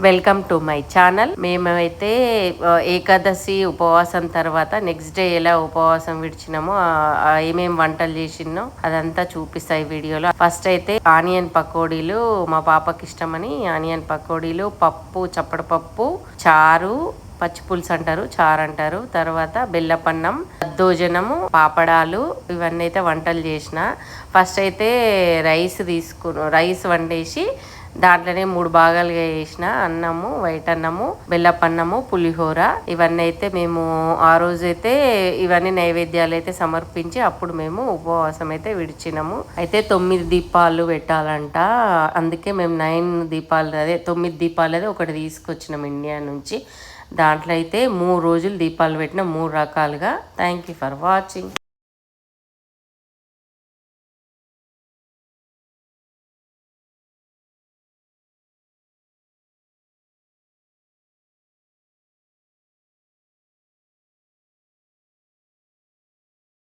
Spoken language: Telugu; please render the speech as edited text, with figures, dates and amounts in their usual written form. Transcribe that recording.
Welcome to my channel. మేమైతే ఏకాదశి ఉపవాసం తర్వాత నెక్స్ట్ డే ఎలా ఉపవాసం విడిచినామో ఏమేం వంటలు చేసినో అదంతా చూపిస్తాయి వీడియోలో. ఫస్ట్ అయితే ఆనియన్ పకోడీలు, మా పాపకి ఇష్టమని ఆనియన్ పకోడీలు, పప్పు, చప్పడపప్పు, చారు, పచ్చి పులుసు అంటారు, చారు అంటారు, తర్వాత బెల్లపన్నం, దద్దోజనము, పాపడాలు, ఇవన్నీ అయితే వంటలు చేసిన. ఫస్ట్ అయితే రైస్ వండేసి దాంట్లోనే 3 భాగాలుగా వేసిన అన్నము, వైట్ అన్నము, బెల్లపన్నము, పులిహోర. ఇవన్నీ అయితే మేము ఆ రోజైతే ఇవన్నీ నైవేద్యాలు అయితే సమర్పించి అప్పుడు మేము ఉపవాసం అయితే విడిచినాము. అయితే 9 దీపాలు పెట్టాలంట. అందుకే మేము 9 దీపాలు అయితే ఒకటి తీసుకొచ్చినాం ఇండియా నుంచి. దాంట్లో అయితే 3 రోజులు దీపాలు పెట్టిన 3 రకాలుగా. Thank you for watching.